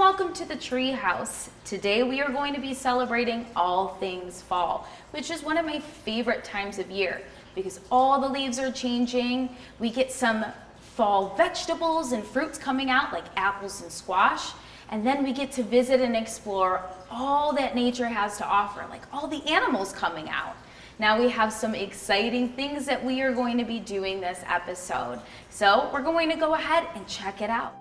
welcome to the Treehouse. Today we are going to be celebrating all things fall, which is one of my favorite times of year because all the leaves are changing. We get some fall vegetables and fruits coming out like apples and squash, and then we get to visit and explore all that nature has to offer, like all the animals coming out. Now we have some exciting things that we are going to be doing this episode. So we're going to go ahead and check it out.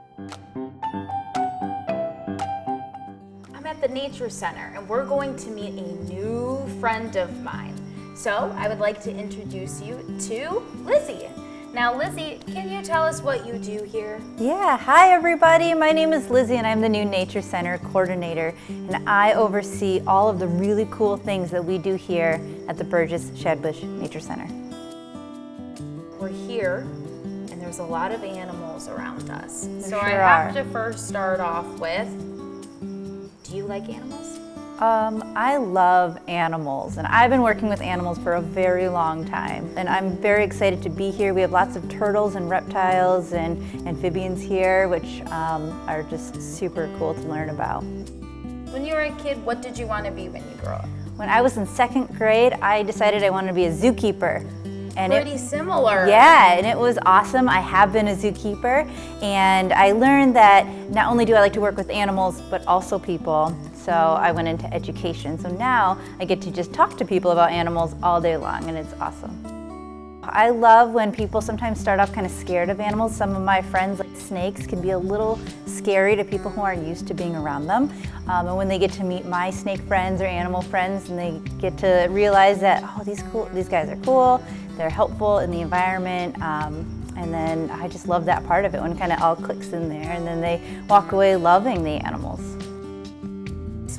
I'm at the Nature Center and we're going to meet a new friend of mine. So I would like to introduce you to Lizzie. Now Lizzie, can you tell us what you do here? Yeah, hi everybody. My name is Lizzie and I'm the new Nature Center coordinator, and I oversee all of the really cool things that we do here at the Burgess-Shadbush Nature Center. We're here and there's a lot of animals around us. So I sure have are. to first start off with, do you like animals? I love animals, and I've been working with animals for a very long time, and I'm very excited to be here. We have lots of turtles and reptiles and amphibians here, which are just super cool to learn about. When you were a kid, what did you want to be when you grew up? When I was in second grade, I decided I wanted to be a zookeeper. And Pretty similar. Yeah, and it was awesome. I have been a zookeeper, and I learned that not only do I like to work with animals, but also people. So I went into education. So now I get to just talk to people about animals all day long, and it's awesome. I love when people sometimes start off kind of scared of animals. Some of my friends, like snakes, can be a little scary to people who aren't used to being around them. And when they get to meet my snake friends or animal friends, and they get to realize that, oh, these guys are cool, they're helpful in the environment, and then I just love that part of it when it kind of all clicks in there, and then they walk away loving the animals.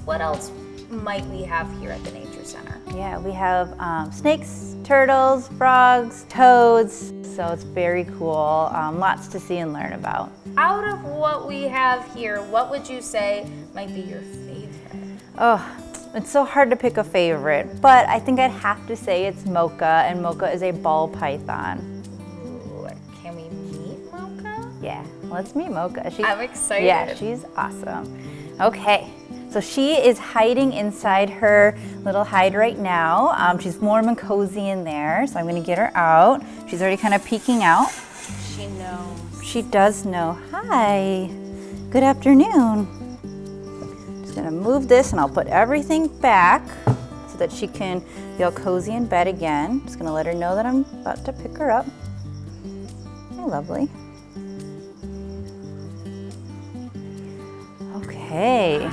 What else might we have here at the Nature Center? Yeah, we have snakes, turtles, frogs, toads, so it's very cool. Lots to see and learn about. Out of what we have here, what would you say might be your favorite? Oh, it's so hard to pick a favorite, but I think I'd have to say it's Mocha, and Mocha is a ball python. Ooh, can we meet Mocha? Yeah, let's meet Mocha. I'm excited. Yeah, she's awesome. Okay. So she is hiding inside her little hide right now. She's warm and cozy in there, so I'm gonna get her out. She's already kind of peeking out. She knows. She does know. Hi, good afternoon. Just gonna move this and I'll put everything back so that she can feel cozy in bed again. Just gonna let her know that I'm about to pick her up. Hi, lovely. Okay.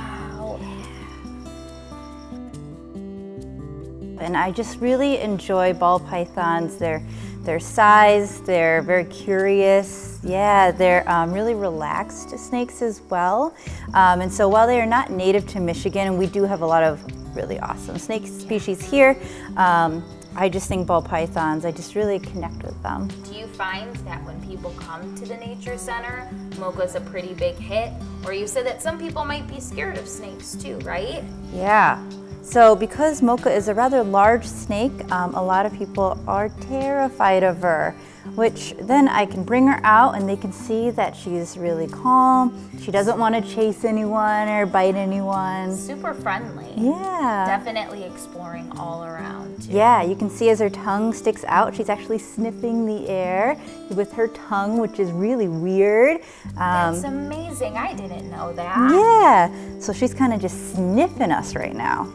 And I just really enjoy ball pythons. Their size, they're very curious. Yeah, they're really relaxed snakes as well. And so while they are not native to Michigan, and we do have a lot of really awesome snake species here, I just think ball pythons, I just really connect with them. Do you find that when people come to the Nature Center, Mocha's a pretty big hit? Or you said that some people might be scared of snakes too, right? Yeah. So because Mocha is a rather large snake, a lot of people are terrified of her, which then I can bring her out and they can see that she's really calm. She doesn't want to chase anyone or bite anyone. Super friendly. Yeah. Definitely exploring all around too. Yeah, you can see as her tongue sticks out, she's actually sniffing the air with her tongue, which is really weird. That's amazing. I didn't know that. Yeah, so she's kind of just sniffing us right now.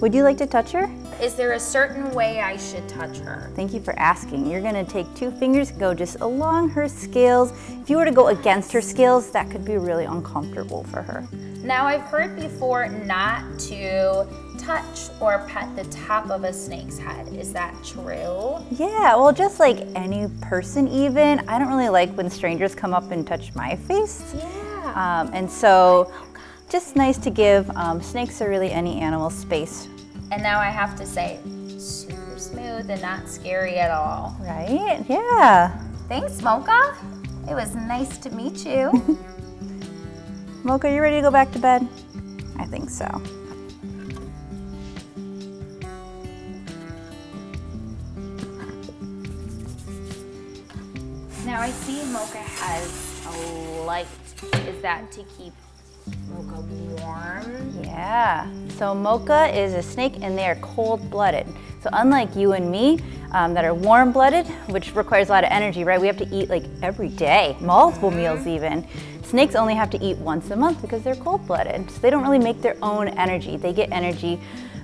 Would you like to touch her? Is there a certain way I should touch her? Thank you for asking. You're gonna take 2 fingers, go just along her scales. If you were to go against her scales, that could be really uncomfortable for her. Now I've heard before not to touch or pet the top of a snake's head. Is that true? Yeah, well, just like any person even, I don't really like when strangers come up and touch my face. Yeah. And so, just nice to give snakes or really any animal space. And now I have to say, super smooth and not scary at all. Right? Yeah. Thanks, Mocha. It was nice to meet you. Mocha, you ready to go back to bed? I think so. Now I see Mocha has a light Is that to keep Mocha warm? Yeah, so Mocha is a snake and they are cold-blooded. So unlike you and me that are warm-blooded, which requires a lot of energy, right? We have to eat like every day, multiple meals even. Snakes only have to eat once a month because they're cold-blooded. So they don't really make their own energy. They get energy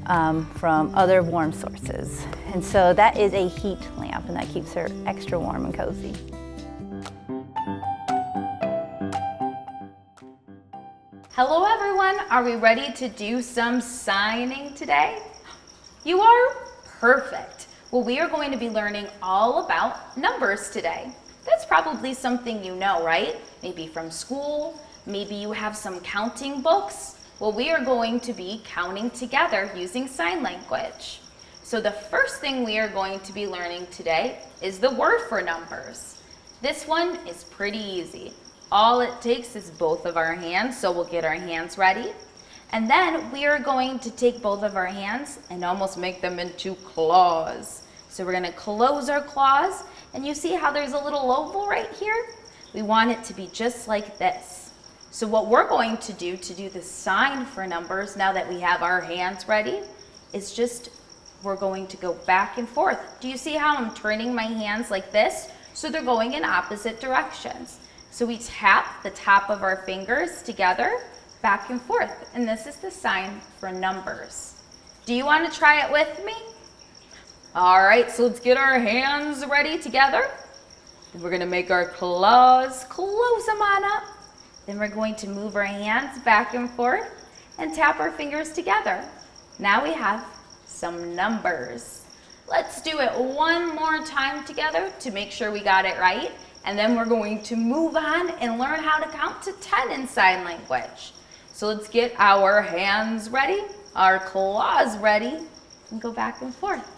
from other warm sources. And so that is a heat lamp and that keeps her extra warm and cozy. Hello everyone, are we ready to do some signing today? You are? Perfect. Well, we are going to be learning all about numbers today. That's probably something you know, right? Maybe from school, maybe you have some counting books. Well, we are going to be counting together using sign language. So the first thing we are going to be learning today is the word for numbers. This one is pretty easy. All it takes is both of our hands, so we'll get our hands ready. And then we are going to take both of our hands and almost make them into claws. So we're gonna close our claws, and you see how there's a little oval right here? We want it to be just like this. So what we're going to do the sign for numbers, now that we have our hands ready, is just, we're going to go back and forth. Do you see how I'm turning my hands like this? So they're going in opposite directions. So we tap the top of our fingers together, back and forth, and this is the sign for numbers. Do you want to try it with me? All right, so let's get our hands ready together. Then we're gonna make our claws, close them on up. Then we're going to move our hands back and forth and tap our fingers together. Now we have some numbers. Let's do it one more time together to make sure we got it right. And then we're going to move on and learn how to count to 10 in sign language. So let's get our hands ready, our claws ready, and go back and forth.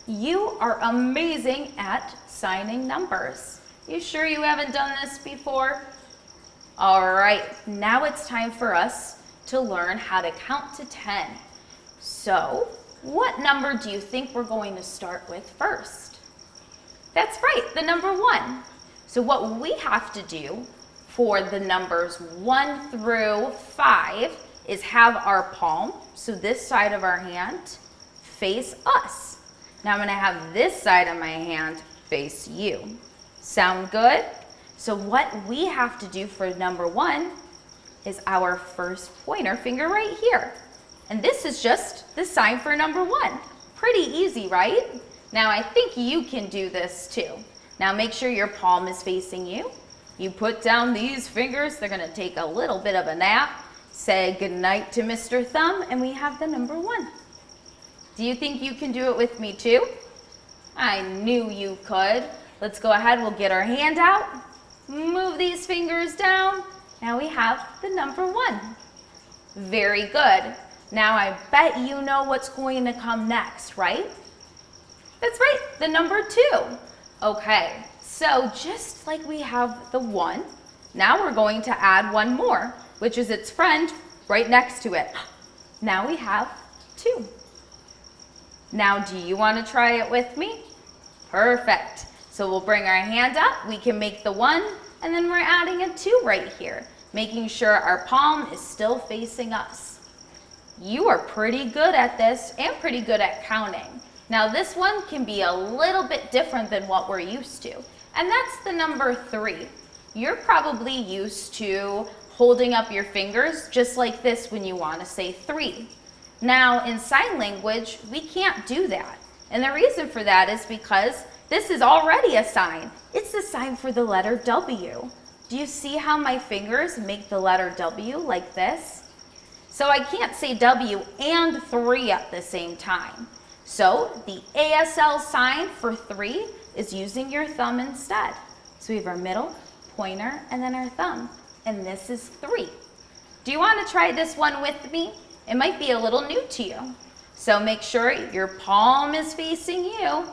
You are amazing at signing numbers. You sure you haven't done this before? All right, now it's time for us to learn how to count to 10. So, what number do you think we're going to start with first? That's right, the number 1. So what we have to do for the numbers 1 through 5 is have our palm, so this side of our hand, face us. Now I'm gonna have this side of my hand face you. Sound good? So what we have to do for number 1 is our first pointer finger right here. And this is just the sign for number 1. Pretty easy, right? Now I think you can do this too. Now make sure your palm is facing you. You put down these fingers, they're gonna take a little bit of a nap. Say goodnight to Mr. Thumb, and we have the number 1. Do you think you can do it with me too? I knew you could. Let's go ahead, we'll get our hand out, move these fingers down. Now we have the number 1. Very good. Now I bet you know what's going to come next, right? That's right, the number 2. Okay, so just like we have the 1, now we're going to add one more, which is its friend right next to it. Now we have 2. Now, do you want to try it with me? Perfect. So we'll bring our hand up, we can make the 1, and then we're adding a 2 right here, making sure our palm is still facing us. You are pretty good at this and pretty good at counting. Now this one can be a little bit different than what we're used to, and that's the number 3. You're probably used to holding up your fingers just like this when you want to say 3. Now in sign language, we can't do that. And the reason for that is because this is already a sign. It's the sign for the letter W. Do you see how my fingers make the letter W like this? So I can't say W and 3 at the same time. So the ASL sign for 3 is using your thumb instead. So we have our middle, pointer, and then our thumb. And this is 3. Do you want to try this one with me? It might be a little new to you. So make sure your palm is facing you.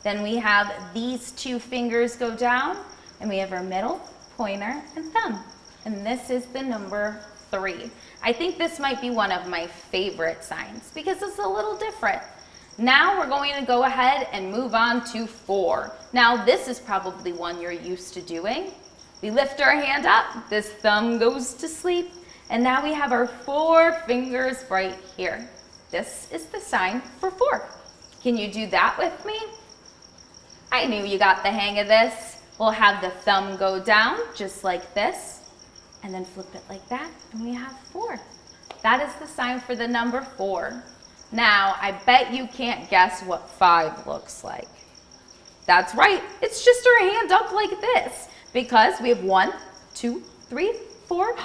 Then we have these 2 fingers go down, and we have our middle, pointer, and thumb. And this is the number 3. I think this might be one of my favorite signs because it's a little different. Now we're going to go ahead and move on to 4. Now this is probably one you're used to doing. We lift our hand up, this thumb goes to sleep, and now we have our 4 fingers right here. This is the sign for 4. Can you do that with me? I knew you got the hang of this. We'll have the thumb go down just like this, and then flip it like that, and we have 4. That is the sign for the number 4. Now, I bet you can't guess what 5 looks like. That's right, it's just our hand up like this, because we have 1, 2, 3, 4,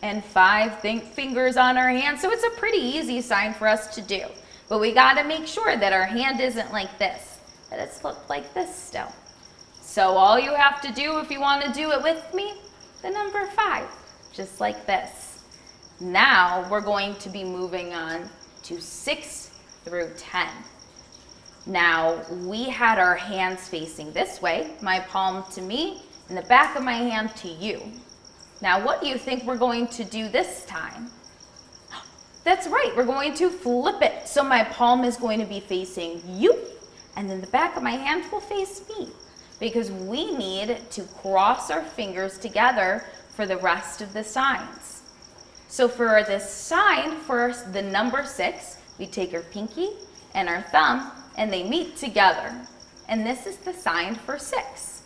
and 5 fingers on our hand, so it's a pretty easy sign for us to do. But we gotta make sure that our hand isn't like this, that it's flipped like this still. So all you have to do, if you wanna do it with me, the number 5, just like this. Now we're going to be moving on to 6 through 10. Now we had our hands facing this way, my palm to me, and the back of my hand to you. Now what do you think we're going to do this time? That's right, we're going to flip it. So my palm is going to be facing you, and then the back of my hand will face me, because we need to cross our fingers together for the rest of the signs. So for this sign, for the number 6, we take our pinky and our thumb, and they meet together. And this is the sign for 6.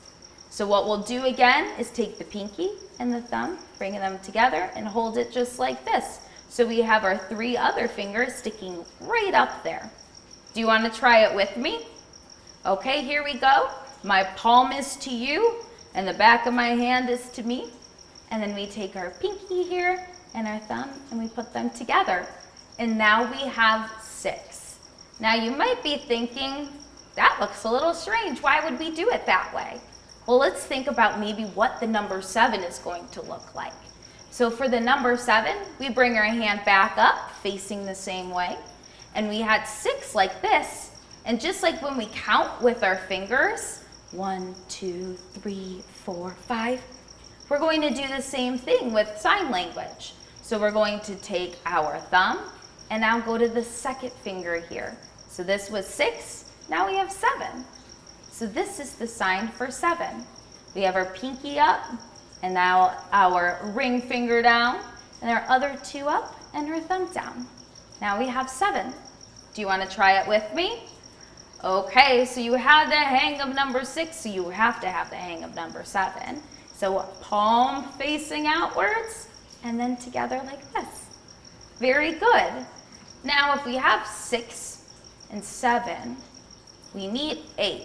So what we'll do again is take the pinky and the thumb, bring them together, and hold it just like this. So we have our 3 other fingers sticking right up there. Do you want to try it with me? Okay, here we go. My palm is to you, and the back of my hand is to me. And then we take our pinky here and our thumb, and we put them together. And now we have 6. Now you might be thinking, that looks a little strange. Why would we do it that way? Well, let's think about maybe what the number 7 is going to look like. So for the number 7, we bring our hand back up, facing the same way. And we had 6 like this. And just like when we count with our fingers, 1, 2, 3, 4, 5, we're going to do the same thing with sign language. So we're going to take our thumb and now go to the second finger here. So this was 6, now we have 7. So this is the sign for 7. We have our pinky up, and now our ring finger down, and our other 2 up, and our thumb down. Now we have 7. Do you want to try it with me? Okay, so you had the hang of number 6, so you have to have the hang of number 7. So palm facing outwards, and then together like this. Very good. Now if we have 6 and 7, we need 8.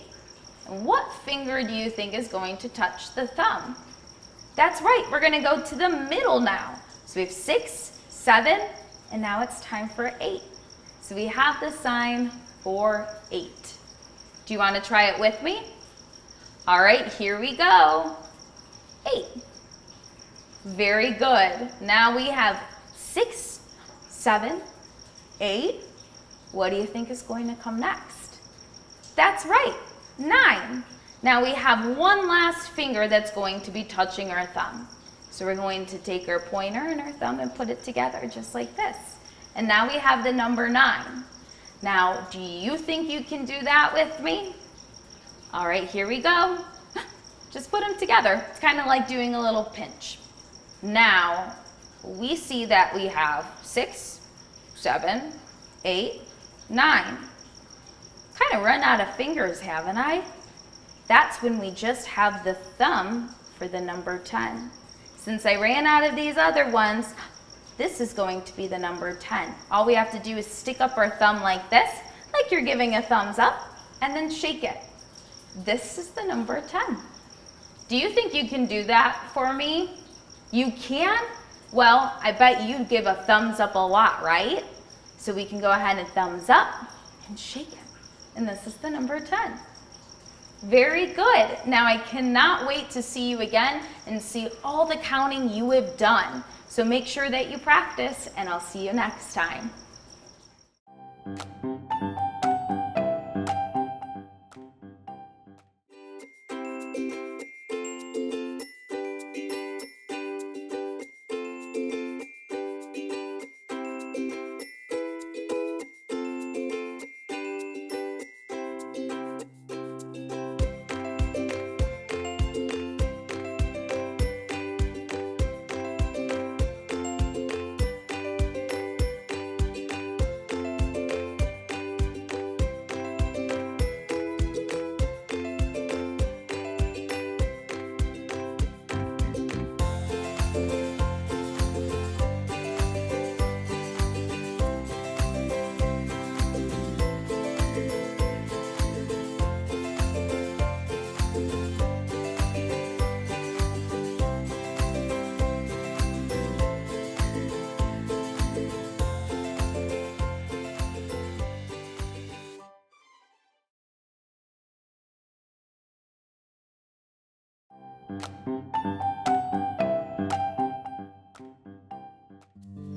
And what finger do you think is going to touch the thumb? That's right, we're gonna go to the middle now. So we have 6, 7, and now it's time for 8. So we have the sign for 8. Do you wanna try it with me? All right, here we go. 8. Very good. Now we have 6, 7, 8. What do you think is going to come next? That's right, 9. Now we have one last finger that's going to be touching our thumb. So we're going to take our pointer and our thumb and put it together just like this. And now we have the number 9. Now, do you think you can do that with me? All right, here we go. Just put them together. It's kind of like doing a little pinch. Now, we see that we have 6, 7, 8, 9. Kind of run out of fingers, haven't I? That's when we just have the thumb for the number 10. Since I ran out of these other ones, this is going to be the number 10. All we have to do is stick up our thumb like this, like you're giving a thumbs up, and then shake it. This is the number 10. Do you think you can do that for me? You can? Well, I bet you give a thumbs up a lot, right? So we can go ahead and thumbs up and shake it. And this is the number 10. Very good. Now I cannot wait to see you again and see all the counting you have done. So make sure that you practice, and I'll see you next time.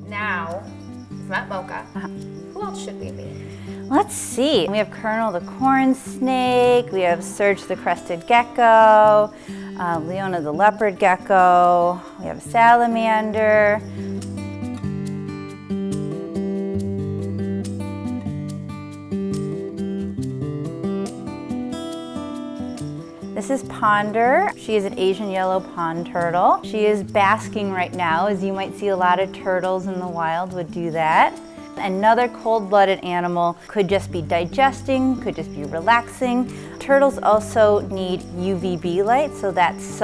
Now, we've met Mocha. Who else should we be? Let's see. We have Colonel the corn snake, we have Serge the crested gecko, Leona the leopard gecko, we have a salamander. This is Ponder. She is an Asian yellow pond turtle. She is basking right now, as you might see a lot of turtles in the wild would do that. Another cold-blooded animal could just be digesting, could just be relaxing. Turtles also need UVB light, so that's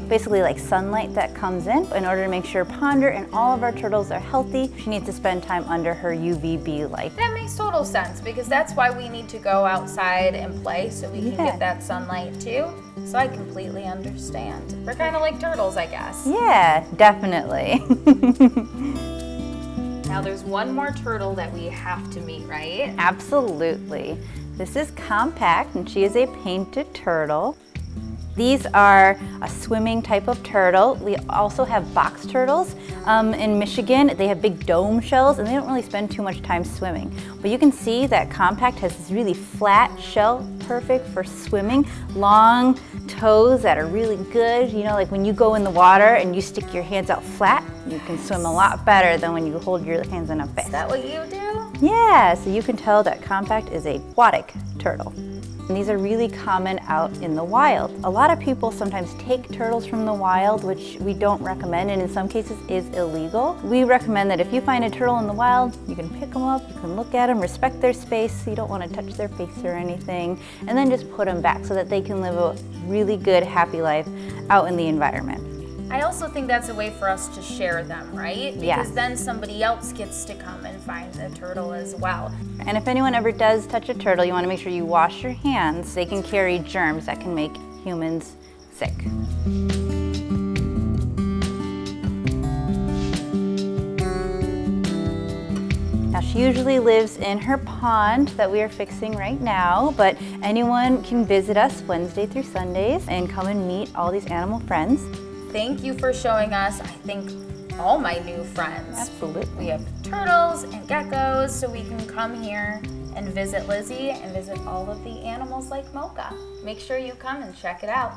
basically like sunlight that comes in order to make sure Ponder and all of our turtles are healthy. She needs to spend time under her UVB light. That makes total sense because that's why we need to go outside and play so we can get that sunlight too. So I completely understand. We're kind of like turtles, I guess. Yeah, definitely. Now there's one more turtle that we have to meet, right? Absolutely. This is Compact, and she is a painted turtle. These are a swimming type of turtle. We also have box turtles in Michigan. They have big dome shells and they don't really spend too much time swimming. But you can see that Compact has this really flat shell, perfect for swimming. Long toes that are really good. You know, like when you go in the water and you stick your hands out flat, you can swim a lot better than when you hold your hands in a fist. Is that what you do? Yeah, so you can tell that Compact is a aquatic turtle. And these are really common out in the wild. A lot of people sometimes take turtles from the wild, which we don't recommend, and in some cases is illegal. We recommend that if you find a turtle in the wild, you can pick them up, you can look at them, respect their space, so you don't want to touch their face or anything, and then just put them back so that they can live a really good, happy life out in the environment. I also think that's a way for us to share them, right? Because then somebody else gets to come and find the turtle as well. And if anyone ever does touch a turtle, you want to make sure you wash your hands. They can carry germs that can make humans sick. Now she usually lives in her pond that we are fixing right now, but anyone can visit us Wednesday through Sundays and come and meet all these animal friends. Thank you for showing us, I think, all my new friends. Absolutely. We have turtles and geckos, so we can come here and visit Lizzie and visit all of the animals like Mocha. Make sure you come and check it out.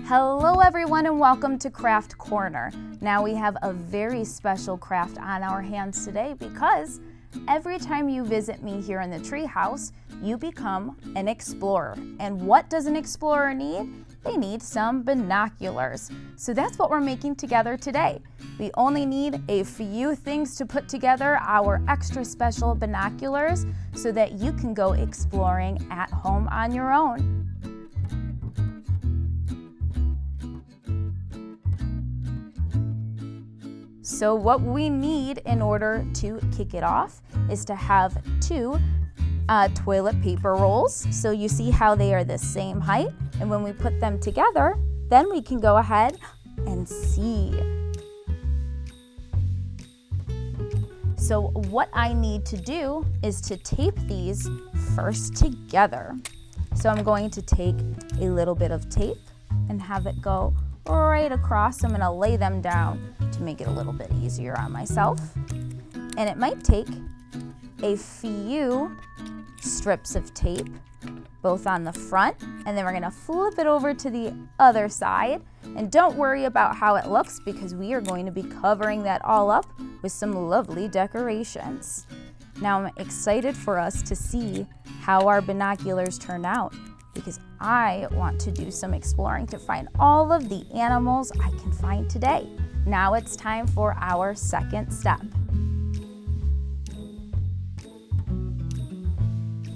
Hello everyone and welcome to Craft Corner. Now we have a very special craft on our hands today because every time you visit me here in the Treehouse, you become an explorer. And what does an explorer need? They need some binoculars. So that's what we're making together today. We only need a few things to put together our extra special binoculars so that you can go exploring at home on your own. So what we need in order to kick it off is to have two toilet paper rolls. So you see how they are the same height, and when we put them together, then we can go ahead and see. So what I need to do is to tape these first together. So I'm going to take a little bit of tape and have it go right across. I'm going to lay them down to make it a little bit easier on myself. And it might take a few strips of tape, both on the front, and then we're going to flip it over to the other side. And don't worry about how it looks because we are going to be covering that all up with some lovely decorations. Now I'm excited for us to see how our binoculars turn out because I want to do some exploring to find all of the animals I can find today. Now it's time for our second step.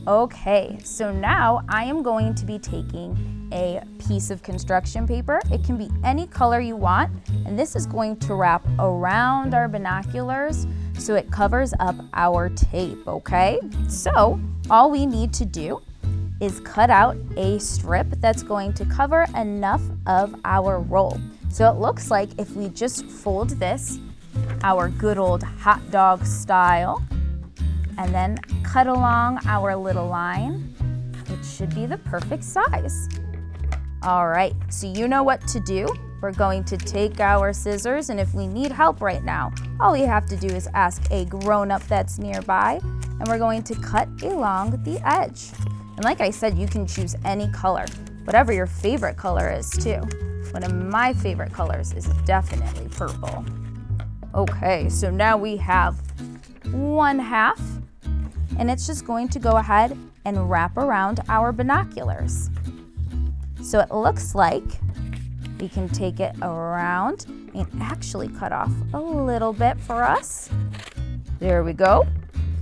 Okay, so now I am going to be taking a piece of construction paper. It can be any color you want, and this is going to wrap around our binoculars so it covers up our tape, okay? So all we need to do is cut out a strip that's going to cover enough of our roll. So it looks like if we just fold this, our good old hot dog style, and then cut along our little line, which should be the perfect size. All right, so you know what to do. We're going to take our scissors, and if we need help right now, all you have to do is ask a grown-up that's nearby, and we're going to cut along the edge. And like I said, you can choose any color, whatever your favorite color is too. One of my favorite colors is definitely purple. Okay, so now we have 1/2, and it's just going to go ahead and wrap around our binoculars. So it looks like we can take it around and actually cut off a little bit for us. There we go.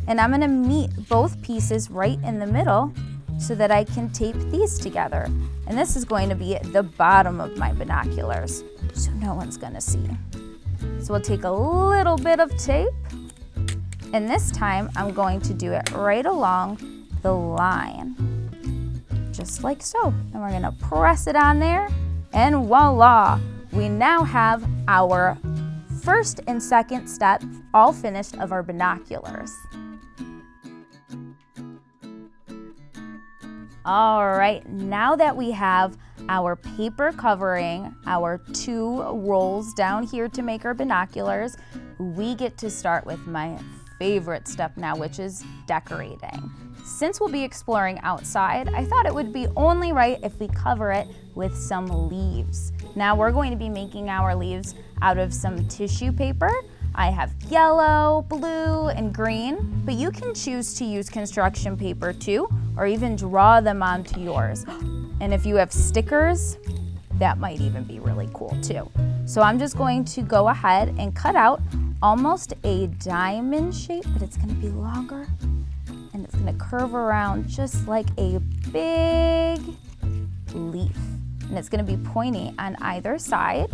And I'm gonna meet both pieces right in the middle so that I can tape these together. And this is going to be at the bottom of my binoculars, so no one's gonna see. So we'll take a little bit of tape, and this time I'm going to do it right along the line, just like so. And we're gonna press it on there, and voila, we now have our first and second step all finished of our binoculars. All right, now that we have our paper covering our 2 rolls down here to make our binoculars, we get to start with my favorite step now, which is decorating. Since we'll be exploring outside, I thought it would be only right if we cover it with some leaves. Now we're going to be making our leaves out of some tissue paper. I have yellow, blue, and green, but you can choose to use construction paper too, or even draw them onto yours. And if you have stickers, that might even be really cool too. So I'm just going to go ahead and cut out almost a diamond shape, but it's gonna be longer, and it's gonna curve around just like a big leaf. And it's gonna be pointy on either side.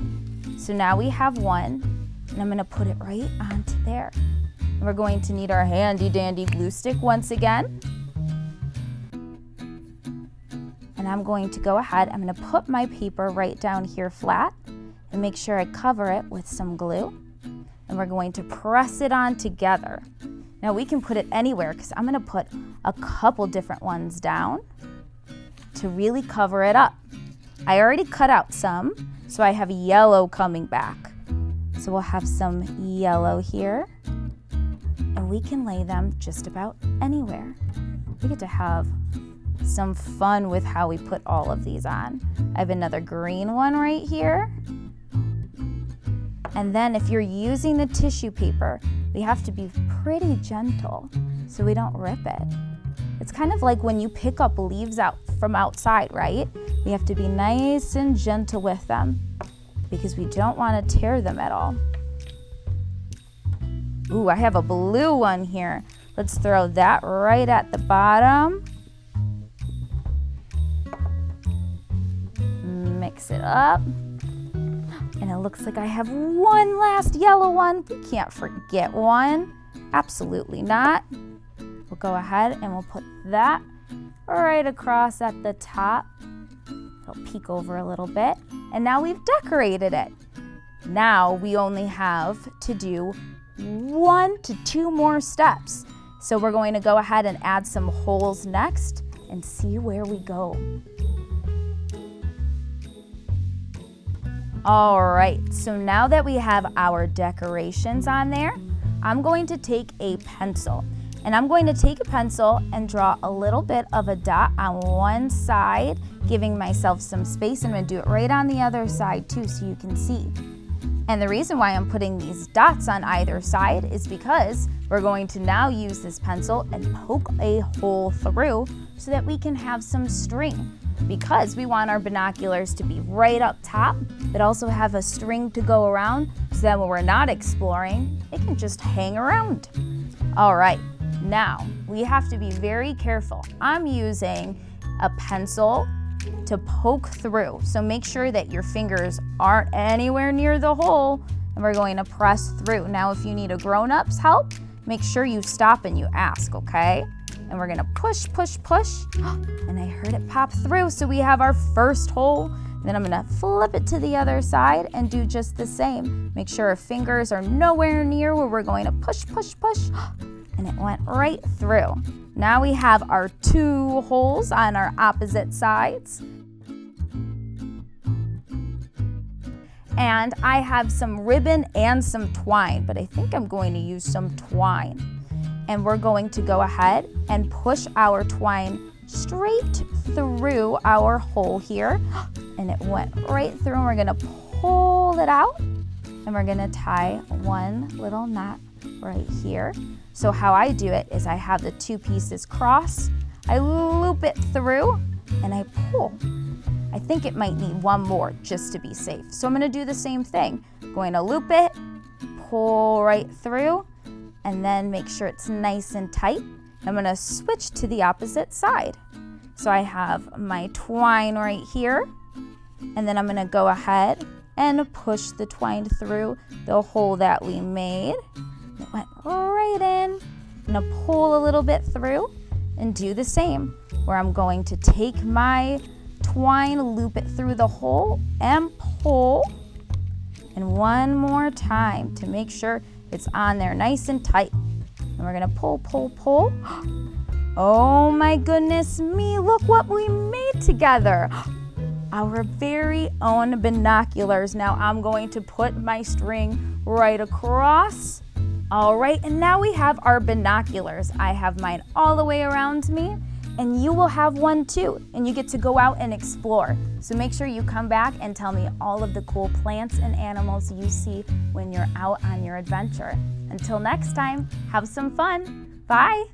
So now we have one, and I'm gonna put it right onto there. And we're going to need our handy dandy glue stick once again. And I'm going to go ahead, I'm gonna put my paper right down here flat and make sure I cover it with some glue. And we're going to press it on together. Now we can put it anywhere because I'm gonna put a couple different ones down to really cover it up. I already cut out some, so I have yellow coming back. So we'll have some yellow here, and we can lay them just about anywhere. We get to have some fun with how we put all of these on. I have another green one right here. And then if you're using the tissue paper, we have to be pretty gentle so we don't rip it. It's kind of like when you pick up leaves out from outside, right? We have to be nice and gentle with them because we don't want to tear them at all. Ooh, I have a blue one here. Let's throw that right at the bottom. Mix it up. And it looks like I have one last yellow one. We can't forget one. Absolutely not. We'll go ahead and we'll put that right across at the top. It'll peek over a little bit. And now we've decorated it. Now we only have to do 1 to 2 more steps. So we're going to go ahead and add some holes next and see where we go. All right, so now that we have our decorations on there, I'm going to take a pencil. And I'm going to take a pencil and draw a little bit of a dot on one side, giving myself some space. I'm gonna do it right on the other side too, so you can see. And the reason why I'm putting these dots on either side is because we're going to now use this pencil and poke a hole through so that we can have some string. Because we want our binoculars to be right up top, but also have a string to go around so that when we're not exploring, it can just hang around. All right, now we have to be very careful. I'm using a pencil to poke through, so make sure that your fingers aren't anywhere near the hole, and we're going to press through. Now, if you need a grown-up's help, make sure you stop and you ask, okay? And we're gonna push, push, push, and I heard it pop through, so we have our first hole. Then I'm gonna flip it to the other side and do just the same. Make sure our fingers are nowhere near where we're going to push, push, push, and it went right through. Now we have our 2 holes on our opposite sides. And I have some ribbon and some twine, but I think I'm going to use some twine. And we're going to go ahead and push our twine straight through our hole here. And it went right through, and we're gonna pull it out, and we're gonna tie one little knot right here. So how I do it is I have the 2 pieces cross, I loop it through, and I pull. I think it might need one more just to be safe. So I'm gonna do the same thing. Going to loop it, pull right through, and then make sure it's nice and tight. I'm gonna switch to the opposite side. So I have my twine right here, and then I'm gonna go ahead and push the twine through the hole that we made. It went right in. I'm gonna pull a little bit through and do the same, where I'm going to take my twine, loop it through the hole, and pull. And one more time to make sure it's on there nice and tight. And we're gonna pull, pull, pull. Oh my goodness me, look what we made together. Our very own binoculars. Now I'm going to put my string right across. All right, and now we have our binoculars. I have mine all the way around me, and you will have one too, and you get to go out and explore. So make sure you come back and tell me all of the cool plants and animals you see when you're out on your adventure. Until next time, have some fun. Bye.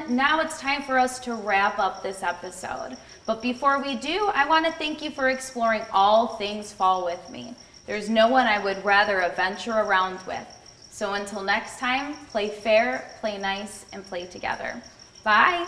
Now it's time for us to wrap up this episode. But before we do, I want to thank you for exploring all things fall with me. There's no one I would rather adventure around with. So until next time, play fair, play nice, and play together. Bye.